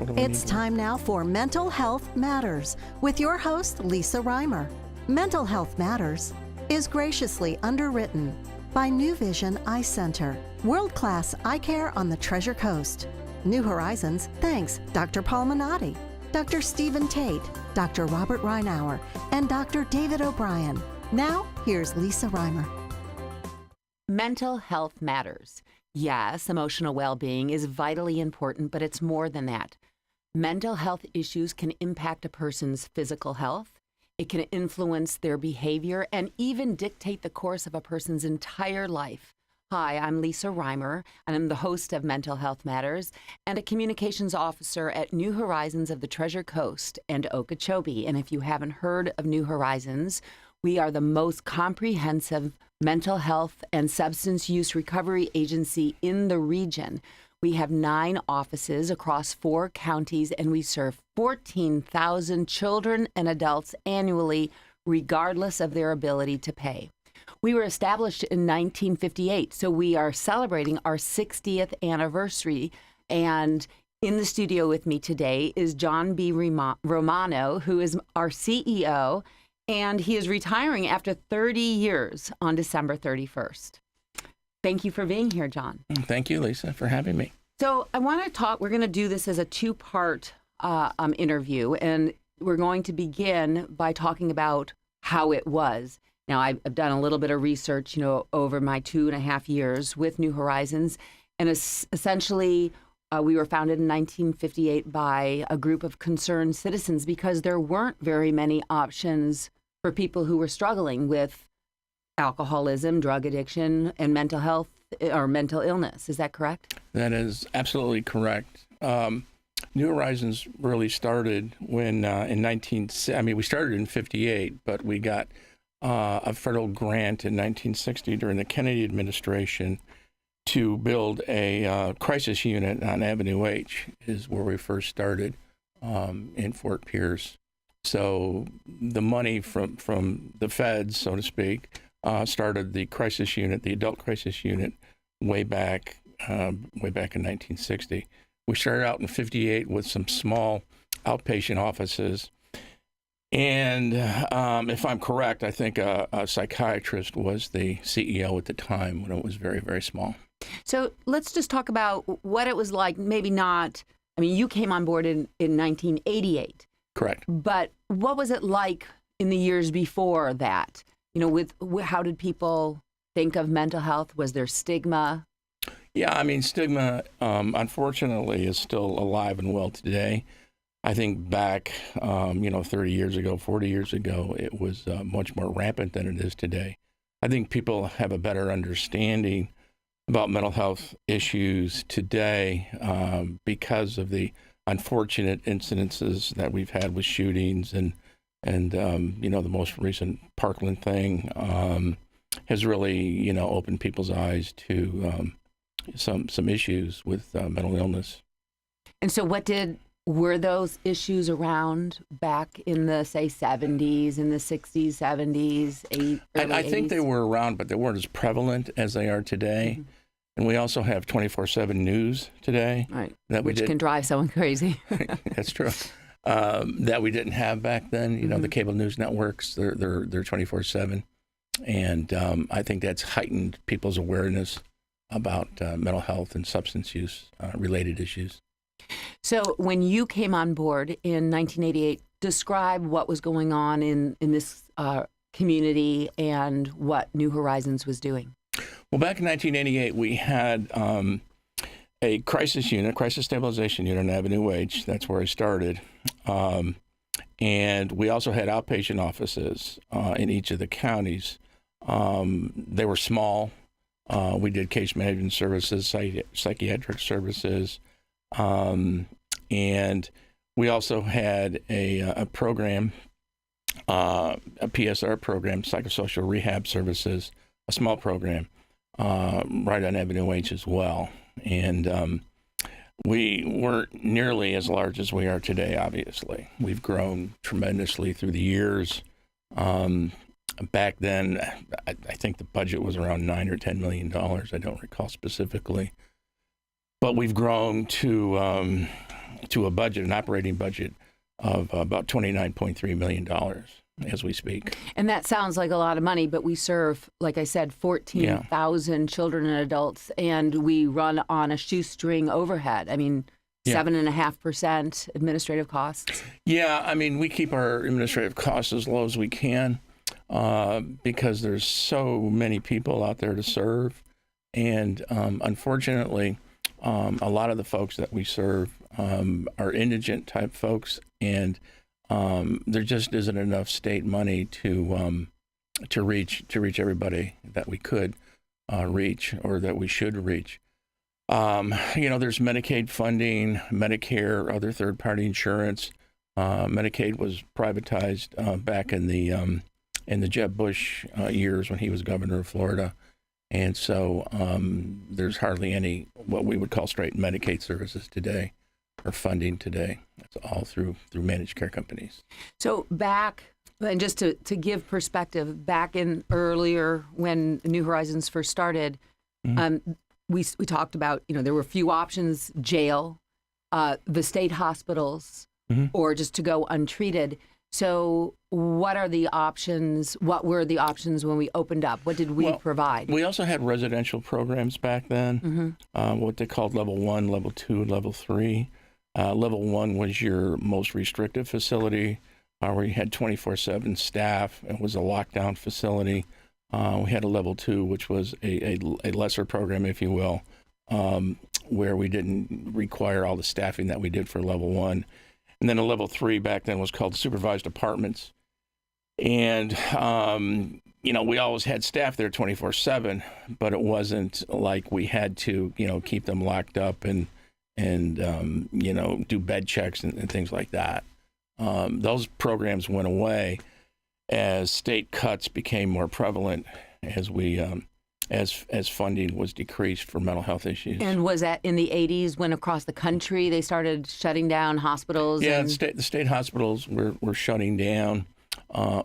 It's time now for Mental Health Matters with your host, Lisa Rymer. Mental Health Matters is graciously underwritten by New Vision Eye Center, world-class eye care on the Treasure Coast. New Horizons thanks Dr. Paul Minotti, Dr. Stephen Tate, Dr. Robert Reinauer, and Dr. David O'Brien. Now, here's Lisa Rymer. Mental health matters. Yes, emotional well-being is vitally important, but it's more than that. Mental health issues can impact a person's physical health. It can influence their behavior and even dictate the course of a person's entire life. Hi, I'm Lisa Rymer, and I'm the host of Mental Health Matters and a communications officer at New Horizons of the Treasure Coast and Okeechobee. And if you haven't heard of New Horizons, we are the most comprehensive mental health and substance use recovery agency in the region. We have 9 offices across 4 counties, and we serve 14,000 children and adults annually, regardless of their ability to pay. We were established in 1958, so we are celebrating our 60th anniversary. And in the studio with me today is John B. Romano, who is our CEO, and he is retiring after 30 years on December 31st. Thank you for being here, John. Thank you, Lisa, for having me. So I want to talk, we're going to do this as a 2-part interview, and we're going to begin by talking about how it was. Now, I've done a little bit of research, over my 2.5 years with New Horizons, and essentially we were founded in 1958 by a group of concerned citizens because there weren't very many options for people who were struggling with alcoholism, drug addiction, and mental health or mental illness. Is that correct? That is absolutely correct. New Horizons really started when we started in 58, but we got a federal grant in 1960 during the Kennedy administration to build a crisis unit on Avenue H, is where we first started in Fort Pierce. So the money from the feds, so to speak, started the crisis unit, the adult crisis unit, way back in 1960. We started out in 58 with some small outpatient offices. And if I'm correct, I think a psychiatrist was the CEO at the time when it was very, very small. So let's just talk about what it was like. Maybe not, you came on board in 1988. Correct. But what was it like in the years before that? How did people think of mental health? Was there stigma? Yeah, stigma, unfortunately, is still alive and well today. I think back, 30 years ago, 40 years ago, it was much more rampant than it is today. I think people have a better understanding about mental health issues today because of the unfortunate incidences that we've had with shootings and the most recent Parkland thing has really, opened people's eyes to some issues with mental illness. And so were those issues around back in the, say, 70s, in the 60s, 70s, I think 80s? they were around, but they weren't as prevalent as they are today. Mm-hmm. And we also have 24/7 news today. Right, which can drive someone crazy. That's true. That we didn't have back then. Mm-hmm. The cable news networks, they're 24/7. And I think that's heightened people's awareness about mental health and substance use related issues. So when you came on board in 1988, describe what was going on in this community and what New Horizons was doing. Well, back in 1988, we had a crisis stabilization unit on Avenue H. That's where I started. And we also had outpatient offices in each of the counties. They were small. We did case management services, psychiatric services. And we also had a program, a PSR program, psychosocial rehab services, a small program right on Avenue H as well. And we weren't nearly as large as we are today, obviously. We've grown tremendously through the years. Back then, I think the budget was around $9 or $10 million. I don't recall specifically. But we've grown to to a budget, an operating budget of about $29.3 million as we speak. And that sounds like a lot of money, but we serve, like I said, 14,000 children and adults, and we run on a shoestring overhead. I mean, 7.5% administrative costs. Yeah, I mean, we keep our administrative costs as low as we can because there's so many people out there to serve. And unfortunately, a lot of the folks that we serve are indigent type folks, and there just isn't enough state money to reach everybody that we could reach or that we should reach. There's Medicaid funding, Medicare, other third-party insurance. Medicaid was privatized back in the Jeb Bush years when he was governor of Florida, and so there's hardly any what we would call straight Medicaid services today or funding today. It's all through managed care companies. So back, and just to give perspective, back in earlier when New Horizons first started, we talked about, there were a few options: jail, the state hospitals, or just to go untreated. So what are the options? What were the options when we opened up? What did we provide? We also had residential programs back then, what they called level 1, level 2, level 3. Level 1 was your most restrictive facility, where you had 24/7 staff. It was a lockdown facility. We had a level 2, which was a lesser program, if you will, where we didn't require all the staffing that we did for level 1. And then a level 3 back then was called supervised apartments. And, we always had staff there 24/7, but it wasn't like we had to, keep them locked up and do bed checks and things like that. Those programs went away as state cuts became more prevalent as we as funding was decreased for mental health issues. And was that in the 80s when across the country they started shutting down hospitals? Yeah, the state hospitals were shutting down.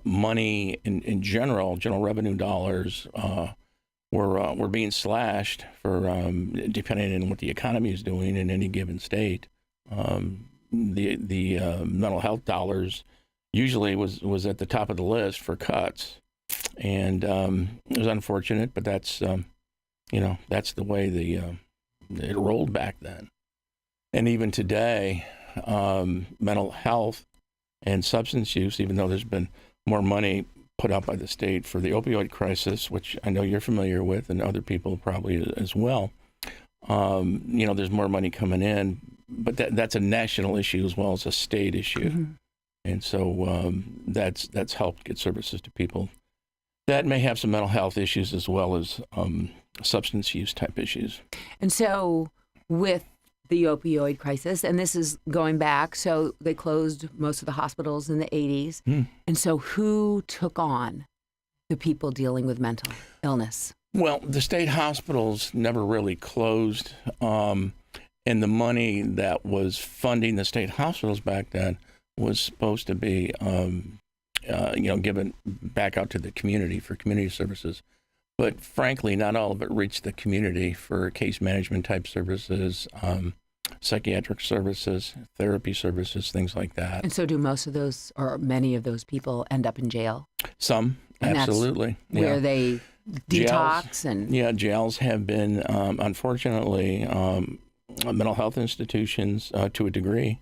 Money in general revenue dollars were being slashed for depending on what the economy is doing in any given state. The mental health dollars usually was at the top of the list for cuts, and it was unfortunate, but that's that's the way it rolled back then. And even today, mental health and substance use, even though there's been more money put out by the state for the opioid crisis, which I know you're familiar with, and other people probably as well. There's more money coming in, but that's a national issue as well as a state issue, and so that's helped get services to people that may have some mental health issues as well as substance use type issues. And so with the opioid crisis, and this is going back, so they closed most of the hospitals in the 80s. And so who took on the people dealing with mental illness? Well, the state hospitals never really closed, and the money that was funding the state hospitals back then was supposed to be, given back out to the community for community services. But frankly, not all of it reached the community for case management type services, psychiatric services, therapy services, things like that. And so do most of those, or many of those people end up in jail? Some, and absolutely. Where they detox jails have been, unfortunately, mental health institutions to a degree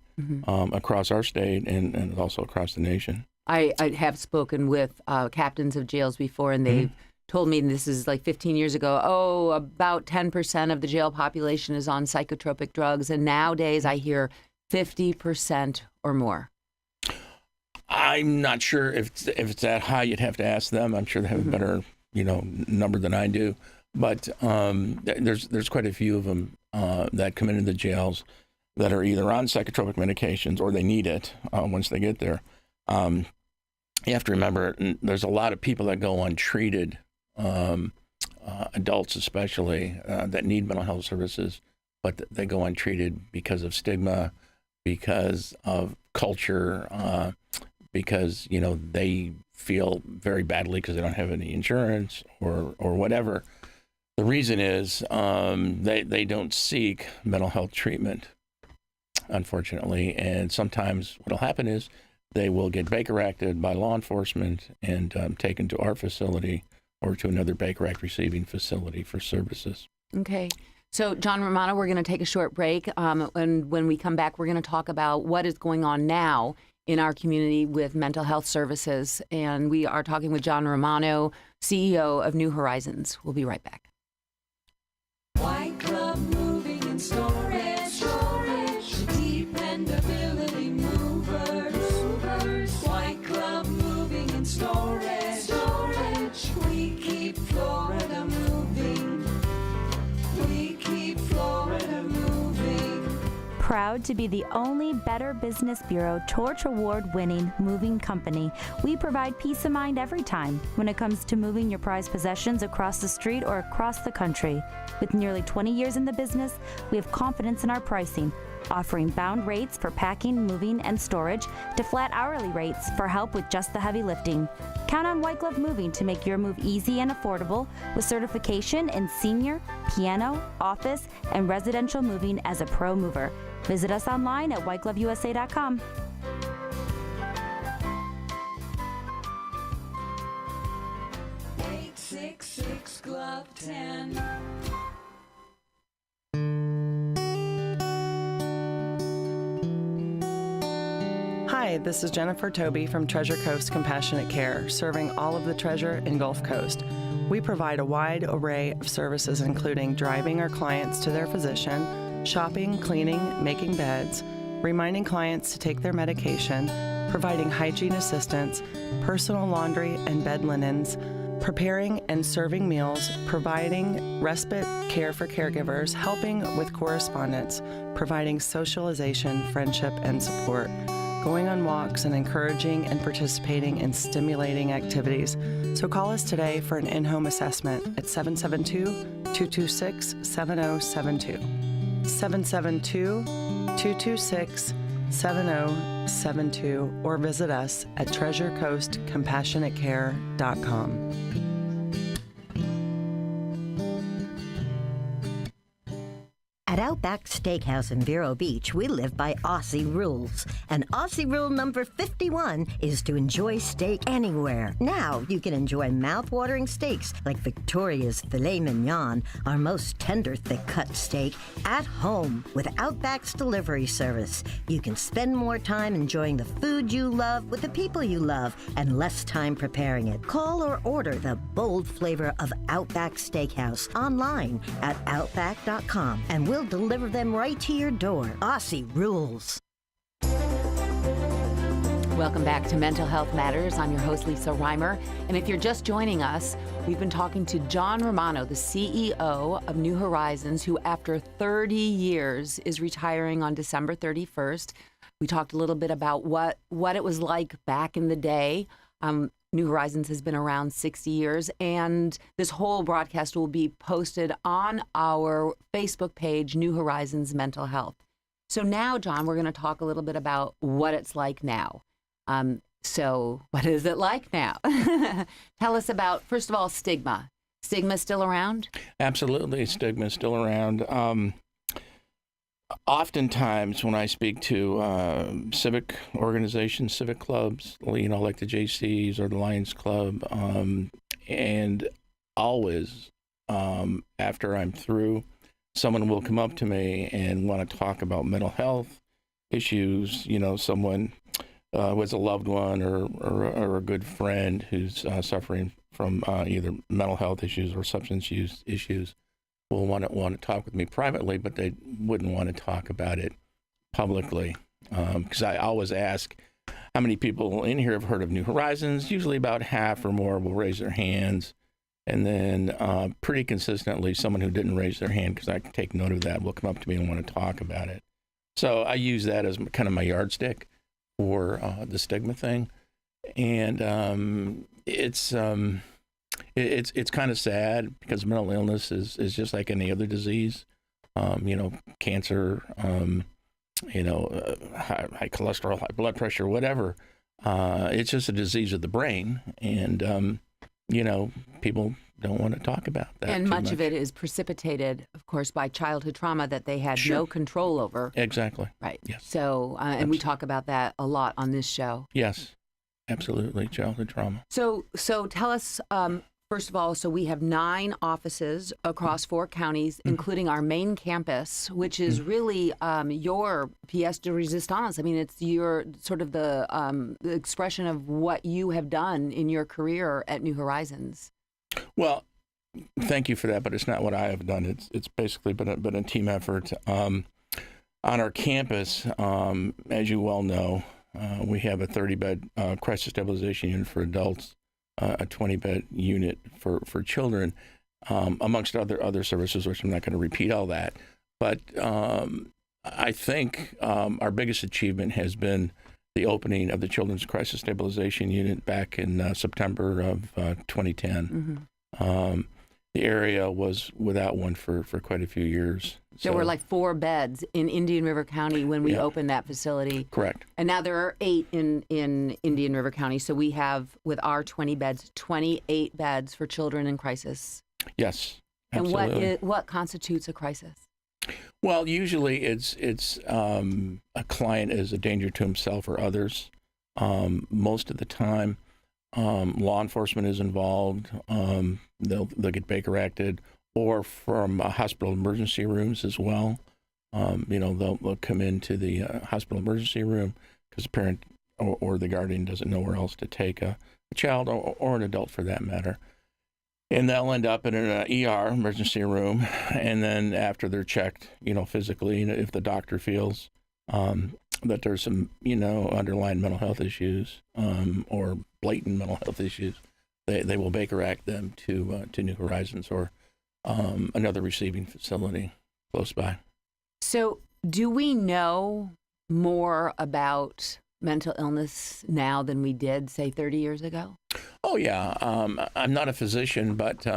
across our state and also across the nation. I have spoken with captains of jails before, and they've told me, and this is like 15 years ago, about 10% of the jail population is on psychotropic drugs. And nowadays I hear 50% or more. I'm not sure if it's that high. You'd have to ask them. I'm sure they have a better, number than I do. But there's quite a few of them that come into the jails that are either on psychotropic medications or they need it once they get there. You have to remember, there's a lot of people that go untreated, adults especially, that need mental health services, but they go untreated because of stigma, because of culture, because, they feel very badly because they don't have any insurance or whatever. The reason is they don't seek mental health treatment. unfortunately. And sometimes what'll happen is they will get Baker Acted by law enforcement and taken to our facility or to another Baker Act receiving facility for services. Okay. So, John Romano, we're going to take a short break. And when we come back, we're going to talk about what is going on now in our community with mental health services. And we are talking with John Romano, CEO of New Horizons. We'll be right back. White Glove Moving and Storage, dependability movers. White Glove Moving and Storage. We keep Florida moving. We keep Florida moving. Proud to be the only Better Business Bureau Torch Award-winning moving company, we provide peace of mind every time when it comes to moving your prized possessions across the street or across the country. With nearly 20 years in the business, we have confidence in our pricing, offering bound rates for packing, moving, and storage to flat hourly rates for help with just the heavy lifting. Count on White Glove Moving to make your move easy and affordable with certification in senior, piano, office, and residential moving as a pro mover. Visit us online at whitegloveusa.com. 866 Glove 10. Hi, this is Jennifer Toby from Treasure Coast Compassionate Care, serving all of the Treasure and Gulf Coast. We provide a wide array of services, including driving our clients to their physician, shopping, cleaning, making beds, reminding clients to take their medication, providing hygiene assistance, personal laundry and bed linens, preparing and serving meals, providing respite care for caregivers, helping with correspondence, providing socialization, friendship, and support, going on walks, and encouraging and participating in stimulating activities. So call us today for an in-home assessment at 772-226-7072. 772-226-7072, or visit us at treasurecoastcompassionatecare.com. At Outback Steakhouse in Vero Beach, we live by Aussie rules. And Aussie rule number 51 is to enjoy steak anywhere. Now you can enjoy mouth-watering steaks like Victoria's Filet Mignon, our most tender thick-cut steak, at home with Outback's delivery service. You can spend more time enjoying the food you love with the people you love and less time preparing it. Call or order the bold flavor of Outback Steakhouse online at outback.com and we'll deliver them right to your door. Aussie rules. Welcome back to Mental Health Matters. I'm your host, Lisa Rymer. And if you're just joining us, we've been talking to John Romano, the CEO of New Horizons, who after 30 years is retiring on December 31st. We talked a little bit about what it was like back in the day. New Horizons has been around 60 years, and this whole broadcast will be posted on our Facebook page, New Horizons Mental Health. So now, John, we're going to talk a little bit about what it's like now. So what is it like now? Tell us about, first of all, stigma. Stigma still around? Absolutely, stigma is still around. Oftentimes when I speak to civic organizations, civic clubs, like the JCs or the Lions Club, and always after I'm through, someone will come up to me and want to talk about mental health issues, someone who has a loved one or a good friend who's suffering from either mental health issues or substance use issues. Will want to talk with me privately, but they wouldn't want to talk about it publicly. Because I always ask, how many people in here have heard of New Horizons? Usually about half or more will raise their hands. And then pretty consistently, someone who didn't raise their hand, because I can take note of that, will come up to me and want to talk about it. So I use that as kind of my yardstick for the stigma thing. And it's kind of sad because mental illness is just like any other disease, cancer, high cholesterol, high blood pressure, whatever. It's just a disease of the brain. And, people want to talk about that. And too much of it is precipitated, of course, by childhood trauma that they had no control over. Exactly. Right. Yes. So, and we talk about that a lot on this show. Yes, absolutely, childhood trauma. So tell us, first of all, so we have 9 offices across 4 counties, including our main campus, which is really your pièce de résistance. I mean, it's your sort of the expression of what you have done in your career at New Horizons. Well, thank you for that, but it's not what I have done. It's basically been a team effort. On our campus, as you well know, we have a 30-bed crisis stabilization unit for adults, a 20-bed unit for children, amongst other services, which I'm not going to repeat all that. But I think our biggest achievement has been the opening of the Children's Crisis Stabilization Unit back in September of 2010. The area was without one for quite a few years. There were like 4 beds in Indian River County when we opened that facility. Correct. And now there are 8 in Indian River County. So we have, with our 20 beds, 28 beds for children in crisis. Yes, absolutely. And what constitutes a crisis? Well, usually it's a client is a danger to himself or others. Most of the time, law enforcement is involved. They'll get Baker Acted, or from hospital emergency rooms as well. They'll come into the hospital emergency room because the parent or the guardian doesn't know where else to take a child or an adult for that matter. And they'll end up in an ER, emergency room, and then after they're checked, physically, if the doctor feels that there's some, underlying mental health issues or blatant mental health issues, they will Baker Act them to New Horizons or another receiving facility close by. So, do we know more about mental illness now than we did, say, 30 years ago? Oh, yeah. I'm not a physician, but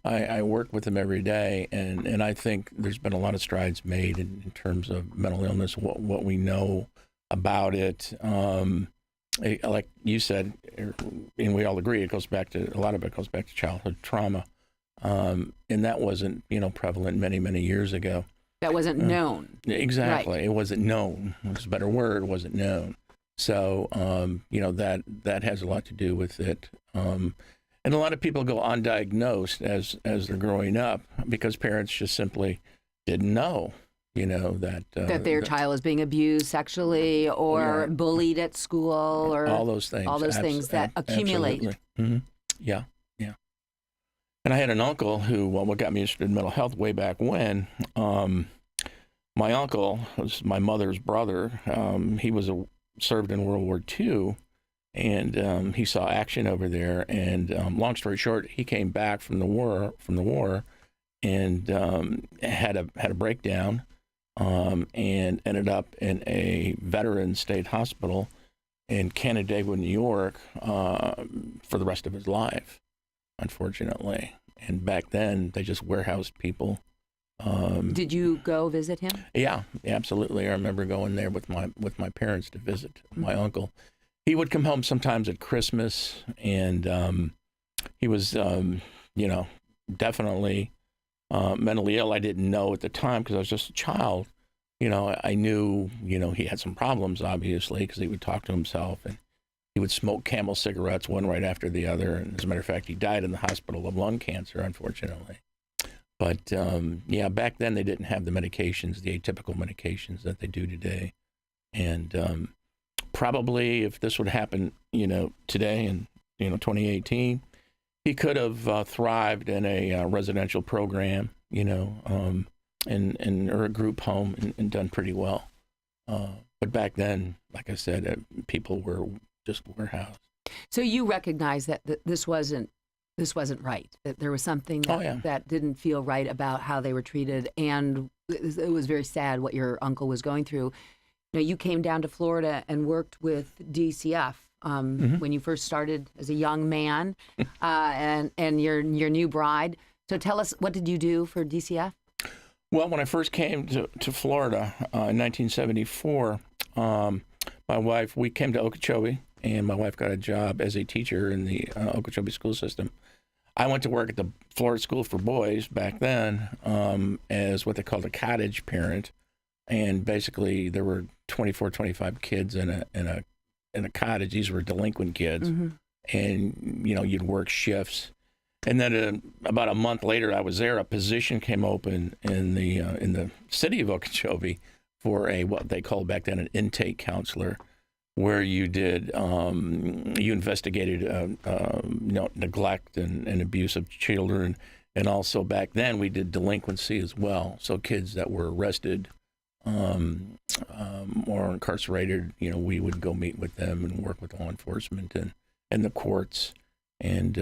I work with them every day, and I think there's been a lot of strides made in terms of mental illness, what we know about it. Like you said, and we all agree, a lot of it goes back to childhood trauma. And that wasn't, prevalent many, many years ago. That wasn't known. Exactly. Right. It wasn't known. It's a better word, wasn't known. So, that has a lot to do with it. And a lot of people go undiagnosed as they're growing up because parents just simply didn't know, that their child is being abused sexually or bullied at school or all those things. All those things that accumulate. Mm-hmm. Yeah. And I had an uncle who, what got me interested in mental health way back when, my uncle was my mother's brother. He served in World War II, and he saw action over there. And long story short, he came back from the war, and had a breakdown, and ended up in a veterans state hospital in Canandaigua, New York, for the rest of his life, unfortunately. And back then, they just warehoused people. Did you go visit him? Yeah, absolutely. I remember going there with my parents to visit my uncle. He would come home sometimes at Christmas, and he was, definitely mentally ill. I didn't know at the time because I was just a child. I knew, he had some problems, obviously, because he would talk to himself, and he would smoke Camel cigarettes one right after the other. And as a matter of fact, he died in the hospital of lung cancer, unfortunately. But, back then they didn't have the medications, the atypical medications that they do today. And probably if this would happen, today in, 2018, he could have thrived in a residential program, or a group home and done pretty well. But back then, like I said, people were just warehoused. So you recognize that this wasn't right, that there was something that didn't feel right about how they were treated, and it was very sad what your uncle was going through. You came down to Florida and worked with DCF when you first started as a young man, and your new bride. So tell us, what did you do for DCF? Well, when I first came to Florida in 1974, we came to Okeechobee, and my wife got a job as a teacher in the Okeechobee school system. I went to work at the Florida School for Boys back then as what they called a cottage parent, and basically there were 24, 25 kids in a cottage. These were delinquent kids, and you'd work shifts. And then about a month later, I was there. A position came open in the city of Okeechobee for what they called back then an intake counselor, where you did you investigated neglect and abuse of children, and also back then we did delinquency as well. So kids that were arrested or incarcerated, we would go meet with them and work with law enforcement and the courts, and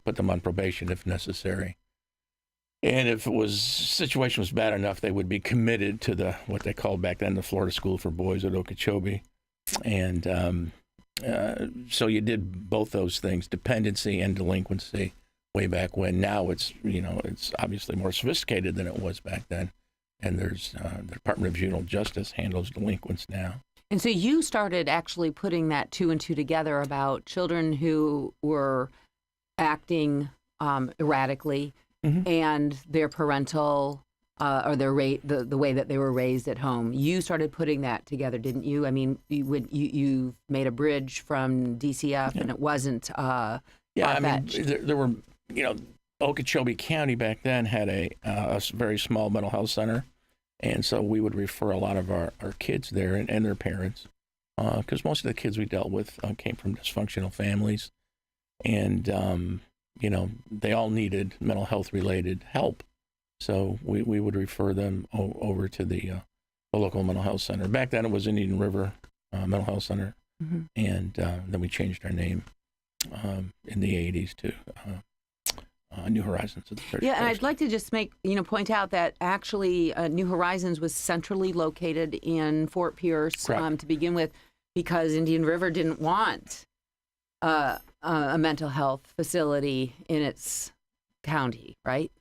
put them on probation if necessary. And if situation was bad enough, they would be committed to what they called back then the Florida School for Boys at Okeechobee. And so you did both those things, dependency and delinquency, way back when. Now it's obviously more sophisticated than it was back then. And there's the Department of Juvenile Justice handles delinquents now. And so you started actually putting that 2 and 2 together about children who were acting erratically and their parental or the way that they were raised at home. You started putting that together, didn't you? I mean, you made a bridge from DCF, and it wasn't far-fetched. There were, Okeechobee County back then had a very small mental health center. And so we would refer a lot of our kids there and their parents, because most of the kids we dealt with came from dysfunctional families. And, they all needed mental health related help. So we would refer them over to the local mental health center. Back then it was Indian River Mental Health Center. And then we changed our name in the 80s to New Horizons. And I'd like to just point out that actually New Horizons was centrally located in Fort Pierce to begin with, because Indian River didn't want a mental health facility in its county, right?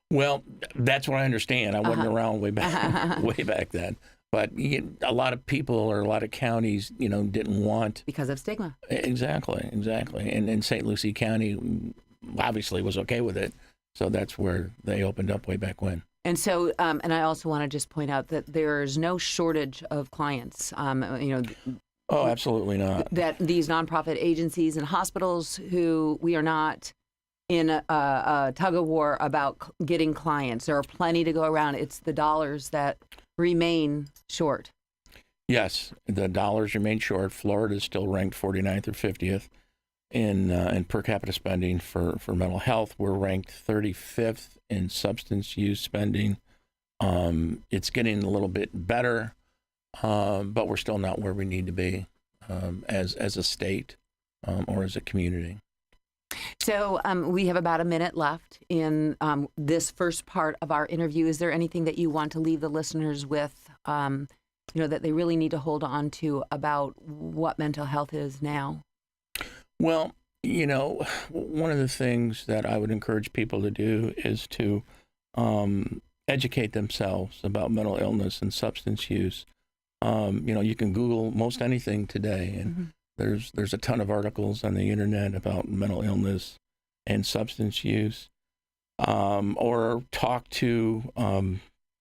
Well, that's what I understand. I wasn't around way back then. But a lot of people or a lot of counties, didn't want... Because of stigma. Exactly. And St. Lucie County obviously was okay with it. So that's where they opened up way back when. And so, and I also want to just point out that there's no shortage of clients, Oh, absolutely not. That these nonprofit agencies and hospitals who we are not in a tug of war about getting clients. There are plenty to go around. It's the dollars that remain short. Yes, the dollars remain short. Florida is still ranked 49th or 50th in per capita spending for mental health. We're ranked 35th in substance use spending. It's getting a little bit better, but we're still not where we need to be as a state or as a community. So we have about a minute left in this first part of our interview. Is there anything that you want to leave the listeners with, that they really need to hold on to about what mental health is now? Well, one of the things that I would encourage people to do is to educate themselves about mental illness and substance use. You can Google most anything today, and there's a ton of articles on the internet about mental illness and substance use, or talk to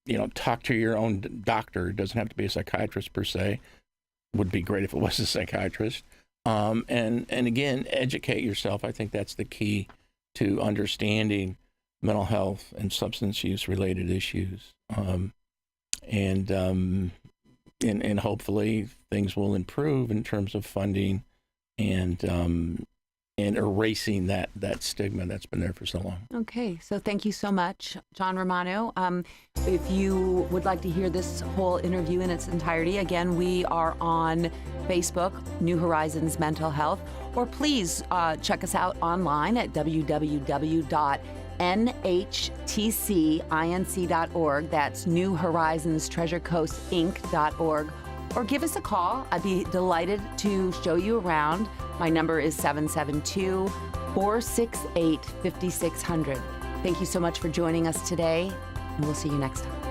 your own doctor. It doesn't have to be a psychiatrist per se. Would be great if it was a psychiatrist. And again, educate yourself. I think that's the key to understanding mental health and substance use related issues. And hopefully things will improve in terms of funding and erasing that stigma that's been there for so long. Okay, so thank you so much, John Romano. If you would like to hear this whole interview in its entirety, again, we are on Facebook, New Horizons Mental Health, or please check us out online at www.nhtcinc.org. That's New Horizons Treasure Coast Inc.org. Or give us a call. I'd be delighted to show you around. My number is 772-468-5600. Thank you so much for joining us today, and we'll see you next time.